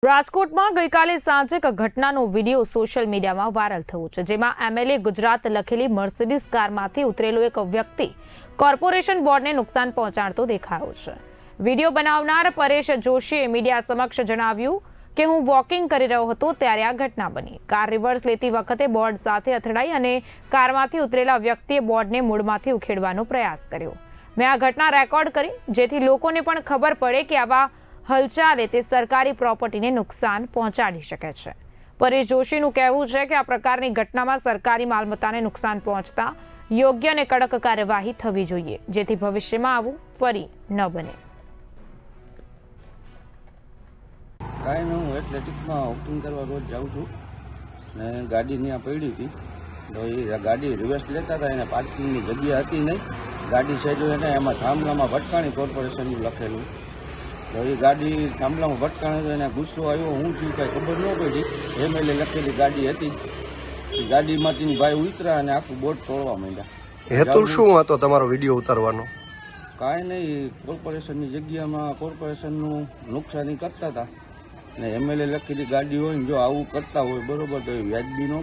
રાજકોટમાં ગઈકાલે સાંજે એક ઘટનાનો વિડીયો સોશિયલ મીડિયામાં વાયરલ થયો છે, જેમાં એમએલએ ગુજરાત લખેલી મર્સિડીઝ કારમાંથી ઉતરેલો એક વ્યક્તિ કોર્પોરેશન બોર્ડને નુકસાન પહોંચાડતો દેખાયો છે। વિડીયો બનાવનાર પરેશ જોશીએ મીડિયા સમક્ષ જણાવ્યું કે હું વોકિંગ કરી રહ્યો હતો ત્યારે આ ઘટના બની। કાર રિવર્સ લેતી વખતે બોર્ડ સાથે અથડાઈ અને કારમાંથી ઉતરેલા વ્યક્તિએ બોર્ડને મૂળમાંથી ઉખેડવાનો પ્રયાસ કર્યો। મેં આ ઘટના રેકોર્ડ કરી જેથી લોકોને પણ ખબર પડે કે આવા હલચાલે તે સરકારી પ્રોપર્ટીને નુકસાન પહોંચાડી શકે છે। પરેશ જોશીનું કહેવું છે કે આ પ્રકારની ઘટનામાં સરકારી માલમત્તાને નુકસાન પહોંચતા યોગ્ય અને કડક કાર્યવાહી થવી જોઈએ, જેથી ભવિષ્યમાં આવું ફરી ન બને। કાંઈ નહીં, હું એથ્લેટિક્સમાં વોકિંગ કરવા રોજ જાઉં છું ને ગાડી ત્યાં પડી હતી તો એ ગાડી રિવર્સ લેતા હતા, એને પાર્કિંગની જગ્યા હતી નહીં, ગાડી સેજો એને એમાં થાંભલામાં ભટકાણી કોર્પોરેશનનું લખેલું તો એ ગાડી થાંભલામાં ભટકાણી તો એને ગુસ્સો આવ્યો, હું થયું કાંઈ ખબર ન પડી। એમએલએ લખેલી ગાડી હતી, ગાડીમાંથી ભાઈ ઉતર્યા અને આખું બોર્ડ તોડવા માંડ્યા। હેતુ શું હતો તમારો વિડીયો ઉતારવાનો? કાંઈ નહીં, કોર્પોરેશનની જગ્યામાં કોર્પોરેશનનું નુકસાની કરતા હતા ને એમએલએ લખેલી ગાડી હોય ને જો આવું કરતા હોય બરોબર તો એ વ્યાજબી ન